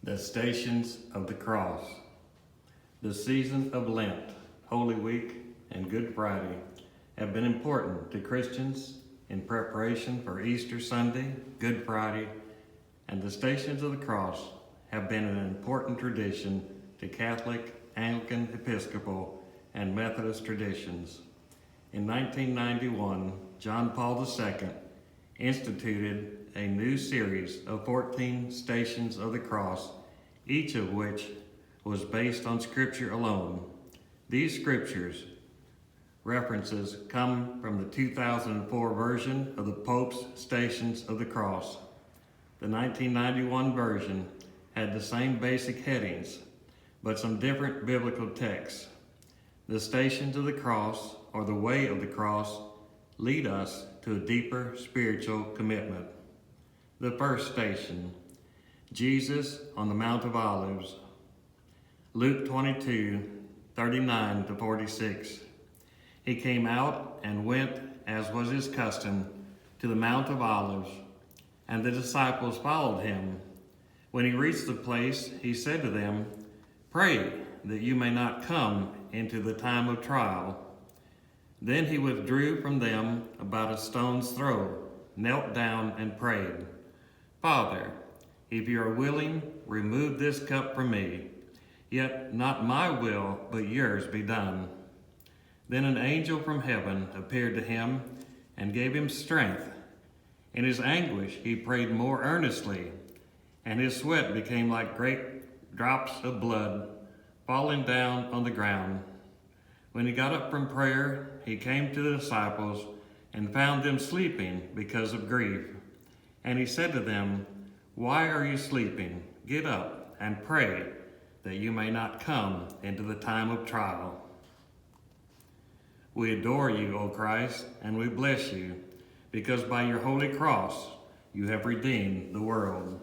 The Stations of the Cross. The season of Lent, Holy Week, and Good Friday have been important to Christians in preparation for Easter Sunday, Good Friday, and the Stations of the Cross have been an important tradition to Catholic, Anglican, Episcopal, and Methodist traditions. In 1991, John Paul II instituted a new series of 14 Stations of the Cross, each of which was based on Scripture alone. These Scriptures references come from the 2004 version of the Pope's Stations of the Cross. The 1991 version had the same basic headings, but some different biblical texts. The Stations of the Cross, or the Way of the Cross, lead us to a deeper spiritual commitment. The first station, Jesus on the Mount of Olives. Luke 22:39-46. He came out and went, as was his custom, to the Mount of Olives, and the disciples followed him. When he reached the place, he said to them, "Pray that you may not come into the time of trial." Then he withdrew from them about a stone's throw, knelt down and prayed, "Father, if you are willing, remove this cup from me. Yet not my will, but yours be done." Then an angel from heaven appeared to him and gave him strength. In his anguish he prayed more earnestly, and his sweat became like great drops of blood falling down on the ground. When he got up from prayer, he came to the disciples and found them sleeping because of grief. And he said to them, "Why are you sleeping? Get up and pray that you may not come into the time of trial." We adore you, O Christ, and we bless you, because by your holy cross you have redeemed the world.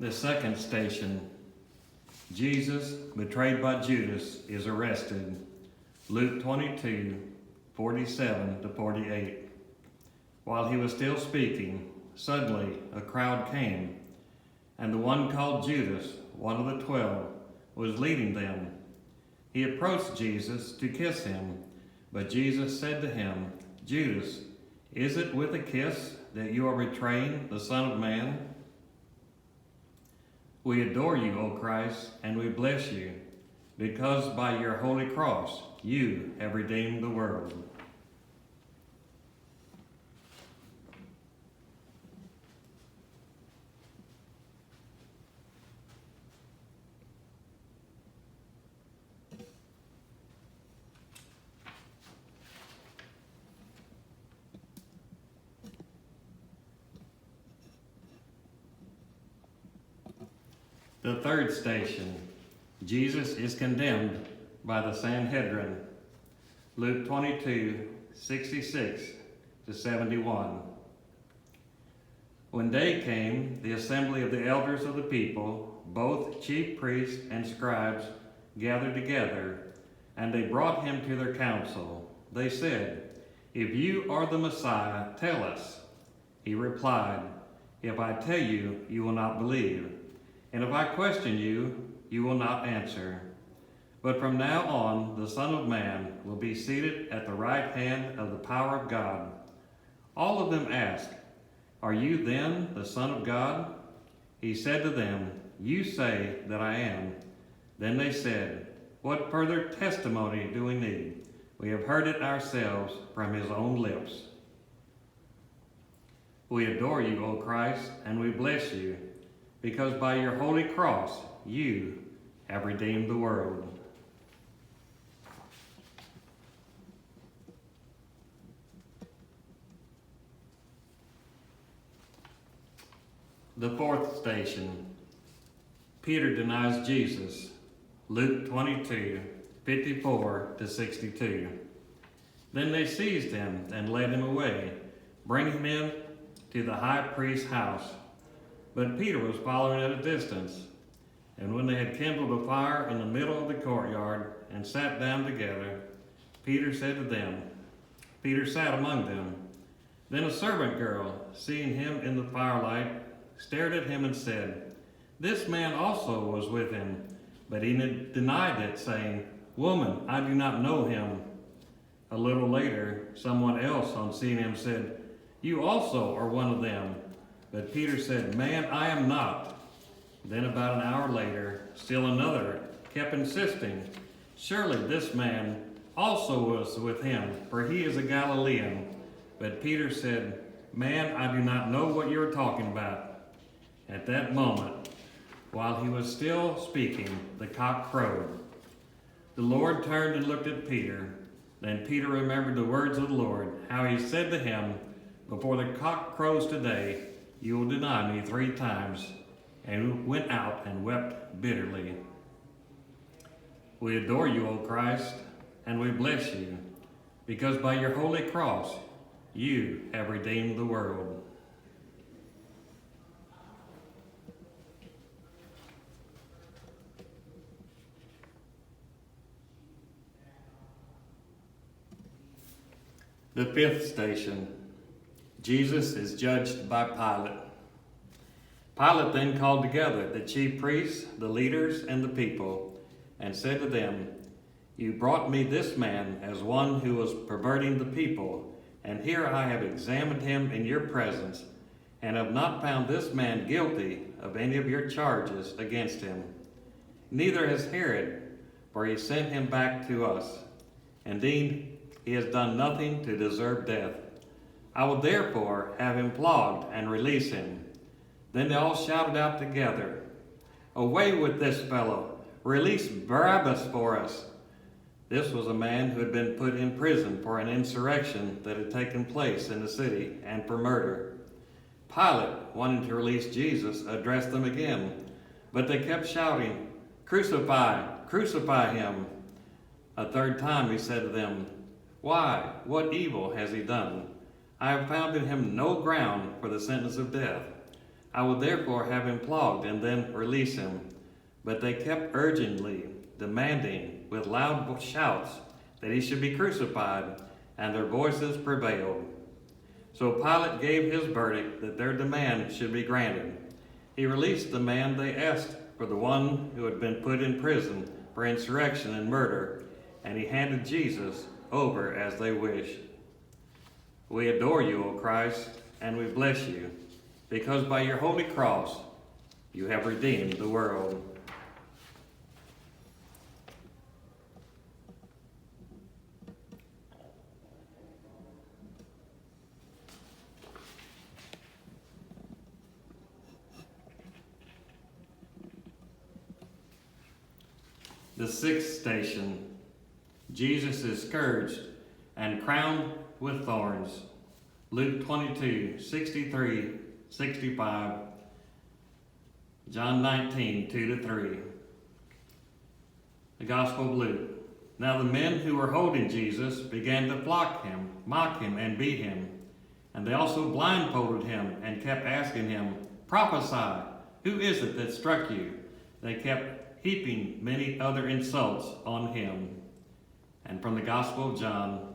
The second station, Jesus, betrayed by Judas, is arrested. Luke 22:47-48. While he was still speaking, suddenly a crowd came, and the one called Judas, one of the 12, was leading them. He approached Jesus to kiss him, but Jesus said to him, "Judas, is it with a kiss that you are betraying the Son of Man?" We adore you, O Christ, and we bless you, because by your holy cross you have redeemed the world. The third station, Jesus is condemned by the Sanhedrin. Luke 22:66-71. When day came, the assembly of the elders of the people, both chief priests and scribes, gathered together, and they brought him to their council. They said, "If you are the Messiah, tell us." He replied, "If I tell you, you will not believe. And if I question you, you will not answer. But from now on, the Son of Man will be seated at the right hand of the power of God." All of them asked, "Are you then the Son of God?" He said to them, "You say that I am." Then they said, "What further testimony do we need? We have heard it ourselves from his own lips." We adore you, O Christ, and we bless you, because by your holy cross you have redeemed the world. The fourth station, Peter denies Jesus. Luke 22:54-62. Then they seized him and led him away, bringing him to the high priest's house. But Peter was following at a distance. And when they had kindled a fire in the middle of the courtyard and sat down together, Peter sat among them. Then a servant girl, seeing him in the firelight, stared at him and said, "This man also was with him." But he denied it, saying, "Woman, I do not know him." A little later, someone else, on seeing him, said, "You also are one of them." But Peter said, "Man, I am not." Then about an hour later, still another kept insisting, "Surely this man also was with him, for he is a Galilean." But Peter said, "Man, I do not know what you are talking about." At that moment, while he was still speaking, the cock crowed. The Lord turned and looked at Peter. Then Peter remembered the words of the Lord, how he said to him, "Before the cock crows today, you will deny me 3 times." And he went out and wept bitterly. We adore you, O Christ, and we bless you, because by your holy cross, you have redeemed the world. The 5th station, Jesus is judged by Pilate. Pilate then called together the chief priests, the leaders, and the people, and said to them, "You brought me this man as one who was perverting the people, and here I have examined him in your presence, and have not found this man guilty of any of your charges against him. Neither has Herod, for he sent him back to us. Indeed, he has done nothing to deserve death. I will therefore have him flogged and release him." Then they all shouted out together, "Away with this fellow! Release Barabbas for us!" This was a man who had been put in prison for an insurrection that had taken place in the city and for murder. Pilate, wanting to release Jesus, addressed them again, but they kept shouting, "Crucify! Crucify him!" A 3rd time he said to them, "Why, what evil has he done? I have found in him no ground for the sentence of death. I will therefore have him flogged and then release him." But they kept urgently demanding with loud shouts that he should be crucified, and their voices prevailed. So Pilate gave his verdict that their demand should be granted. He released the man they asked for, the one who had been put in prison for insurrection and murder, and he handed Jesus over as they wished. We adore you, O Christ, and we bless you, because by your holy cross you have redeemed the world. The 6th station, Jesus is scourged and crowned with thorns. Luke 22, 63, 65, John 19, 2-3. The Gospel of Luke. Now the men who were holding Jesus began to mock him, and beat him. And they also blindfolded him and kept asking him, "Prophesy, who is it that struck you?" They kept heaping many other insults on him. And from the Gospel of John,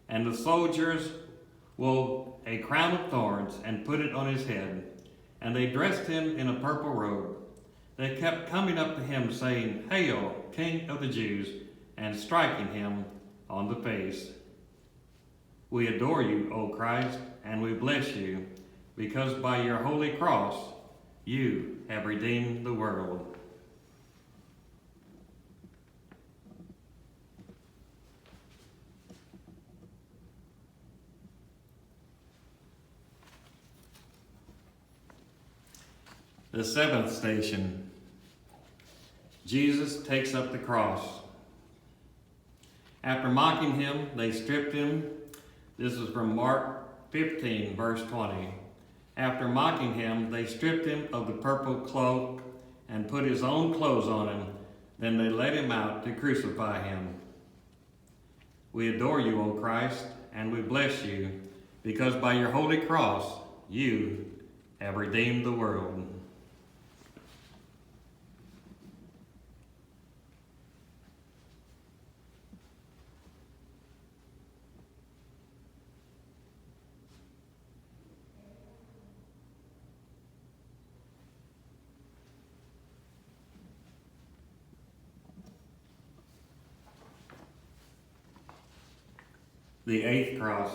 and the soldiers wove a crown of thorns and put it on his head, and they dressed him in a purple robe. They kept coming up to him, saying, "Hail, King of the Jews," and striking him on the face. We adore you, O Christ, and we bless you, because by your holy cross you have redeemed the world. The 7th station, Jesus takes up the cross. After mocking him, they stripped him. This is from Mark 15, verse 20. After mocking him, they stripped him of the purple cloak and put his own clothes on him. Then they led him out to crucify him. We adore you, O Christ, and we bless you, because by your holy cross you have redeemed the world. The eighth cross.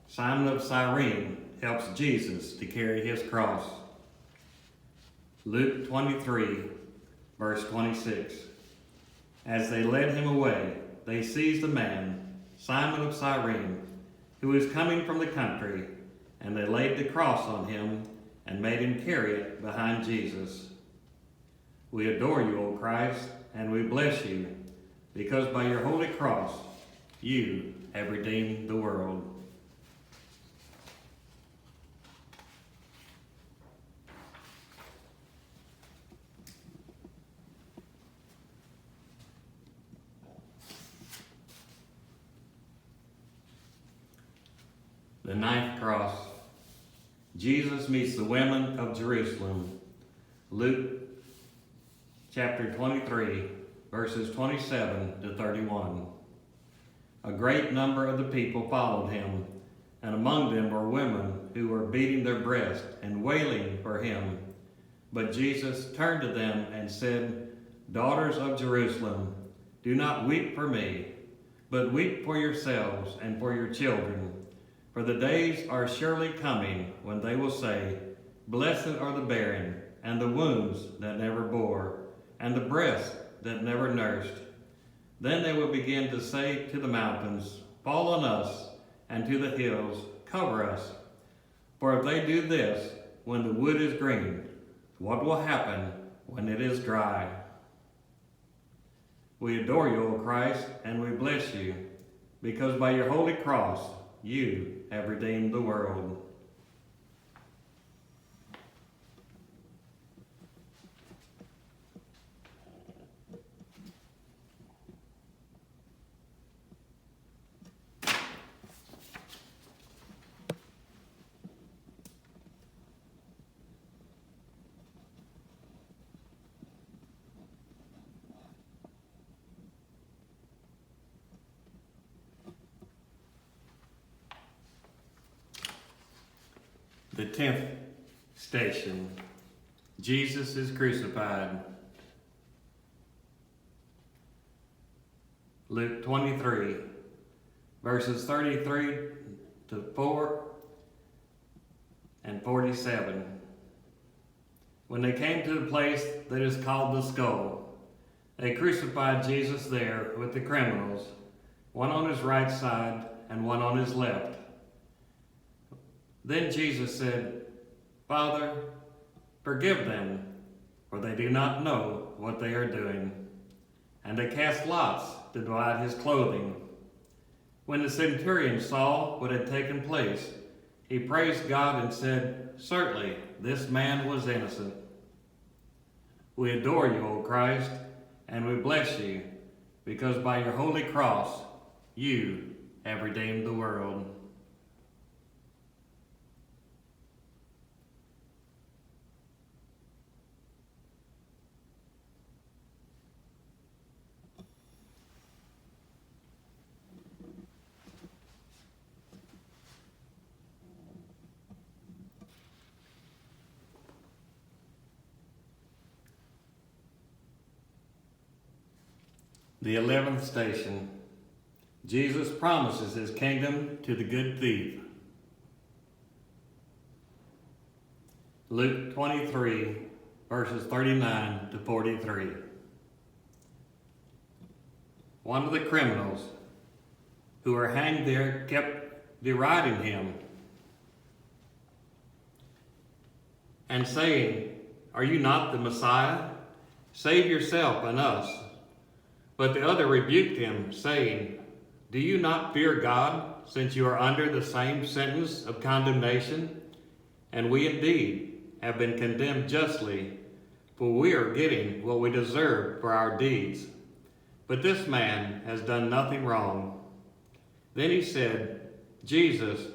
Simon of Cyrene helps Jesus to carry his cross. Luke 23, verse 26. As they led him away, they seized a man, Simon of Cyrene, who was coming from the country, and they laid the cross on him and made him carry it behind Jesus. We adore you, O Christ, and we bless you, because by your holy cross you have redeemed the world. The ninth cross. Jesus meets the women of Jerusalem. Luke chapter 23, verses 27 to 31. A great number of the people followed him, and among them were women who were beating their breasts and wailing for him. But Jesus turned to them and said, "Daughters of Jerusalem, do not weep for me, but weep for yourselves and for your children. For the days are surely coming when they will say, 'Blessed are the barren, and the wombs that never bore, and the breasts that never nursed.' Then they will begin to say to the mountains, 'Fall on us,' and to the hills, 'Cover us.' For if they do this when the wood is green, what will happen when it is dry?" We adore you, O Christ, and we bless you, because by your holy cross you have redeemed the world. The 10th station. Jesus is crucified. Luke 23, verses 33 to 4 and 47. When they came to the place that is called the Skull, they crucified Jesus there with the criminals, one on his right side and one on his left. Then Jesus said, "Father, forgive them, for they do not know what they are doing." And they cast lots to divide his clothing. When the centurion saw what had taken place, he praised God and said, "Certainly this man was innocent." We adore you, O Christ, and we bless you, because by your holy cross you have redeemed the world. The 11th station. Jesus promises his kingdom to the good thief. Luke 23, verses 39 to 43. One of the criminals who were hanged there kept deriding him and saying, "Are you not the Messiah? Save yourself and us." But the other rebuked him, saying, "Do you not fear God, since you are under the same sentence of condemnation? And we indeed have been condemned justly, for we are getting what we deserve for our deeds. But this man has done nothing wrong." Then he said, "Jesus,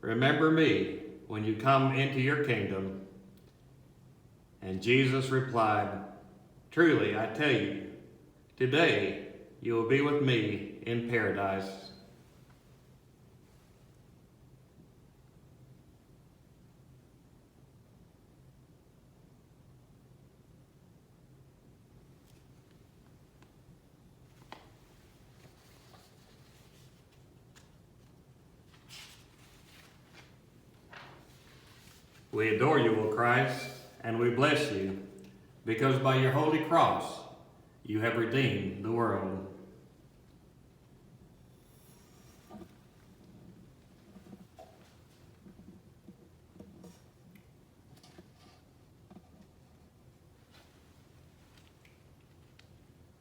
remember me when you come into your kingdom." And Jesus replied, "Truly, I tell you, today you will be with me in paradise." We adore you, O Christ, and we bless you, because by your holy cross you have redeemed the world.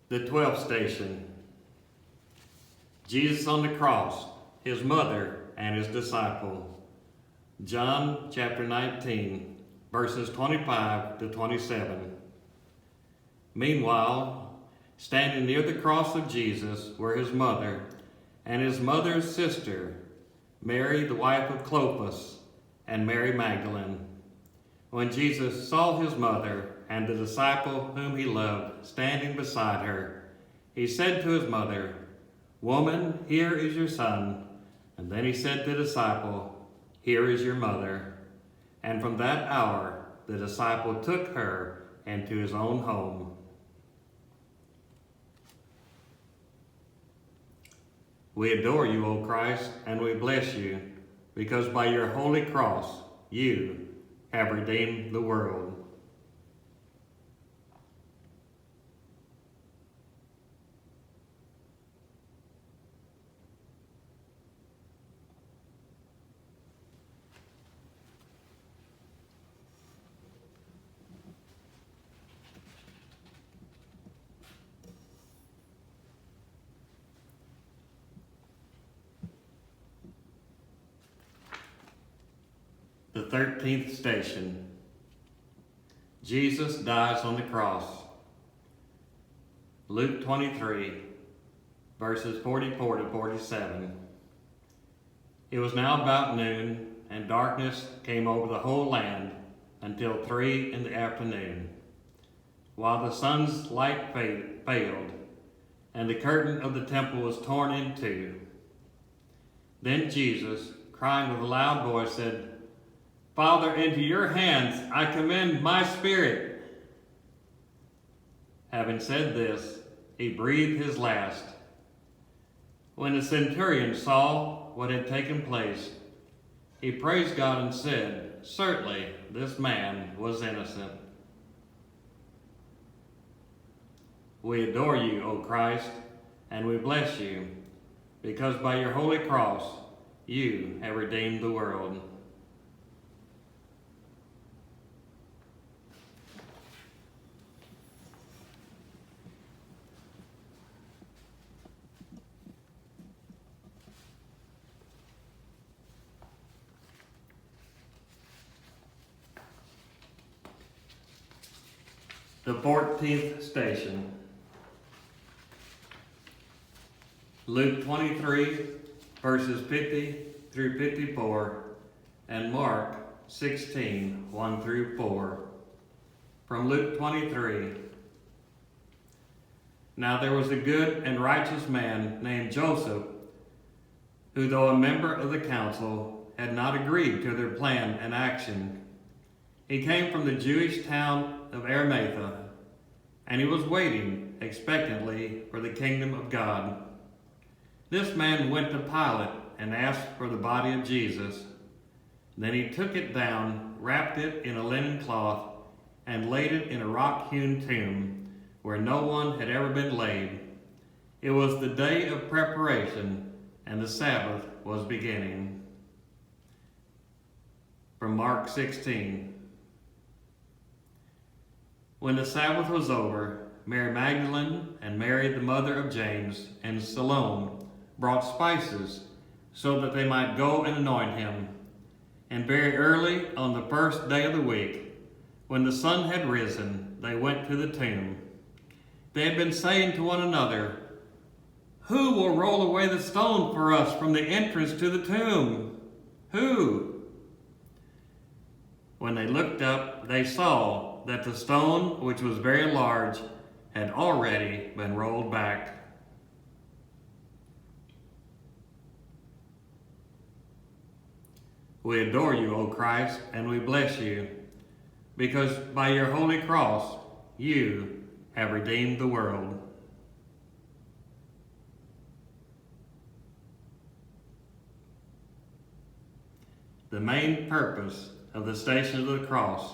The 12th station. Jesus on the cross, his mother, and his disciple. John chapter 19, verses 25 to 27. Meanwhile, standing near the cross of Jesus were his mother and his mother's sister, Mary, the wife of Clopas, and Mary Magdalene. When Jesus saw his mother and the disciple whom he loved standing beside her, he said to his mother, "Woman, here is your son." And then he said to the disciple, "Here is your mother." And from that hour, the disciple took her into his own home. We adore you, O Christ, and we bless you, because by your holy cross, you have redeemed the world. The 13th station. Jesus dies on the cross. Luke 23, verses 44 to 47. It was now about noon, and darkness came over the whole land until 3 in the afternoon, while the sun's light failed, and the curtain of the temple was torn in two. Then Jesus, crying with a loud voice, said, "Father, into your hands I commend my spirit." Having said this, he breathed his last. When the centurion saw what had taken place, he praised God and said, "Certainly this man was innocent." We adore you, O Christ, and we bless you, because by your holy cross you have redeemed the world. The 14th station. Luke 23, verses 50 through 54, and Mark 16, 1 through 4. From Luke 23. Now there was a good and righteous man named Joseph, who, though a member of the council, had not agreed to their plan and action. He came from the Jewish town of Arimathea, and he was waiting expectantly for the kingdom of God. This man went to Pilate and asked for the body of Jesus. Then he took it down, wrapped it in a linen cloth, and laid it in a rock-hewn tomb where no one had ever been laid. It was the day of preparation, and the Sabbath was beginning. From Mark 16. When the Sabbath was over, Mary Magdalene and Mary, the mother of James, and Salome brought spices so that they might go and anoint him. And very early on the first day of the week, when the sun had risen, they went to the tomb. They had been saying to one another, "Who will roll away the stone for us from the entrance to the tomb? Who?" When they looked up, they saw that the stone, which was very large, had already been rolled back. We adore you, O Christ, and we bless you, because by your holy cross you have redeemed the world. The main purpose of the Station of the Cross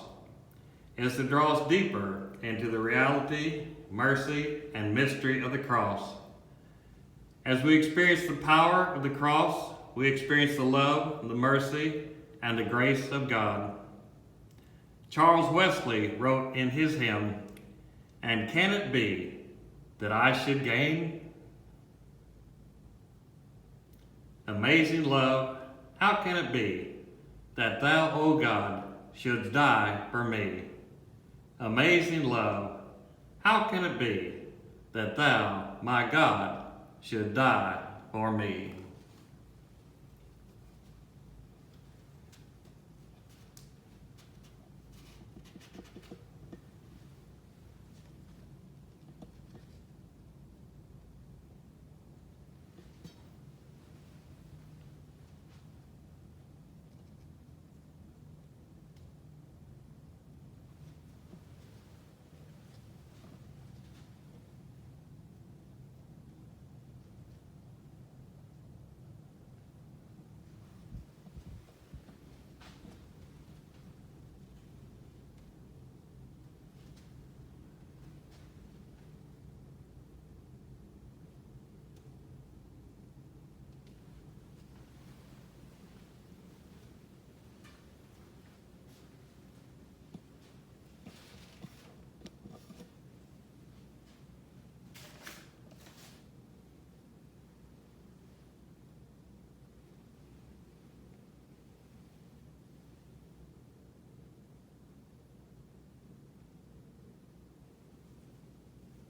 is to draw us deeper into the reality, mercy, and mystery of the cross. As we experience the power of the cross, we experience the love, the mercy, and the grace of God. Charles Wesley wrote in his hymn, "And can it be that I should gain amazing love? How can it be that thou, O God, shouldst die for me? Amazing love, how can it be that thou, my God, should die for me?"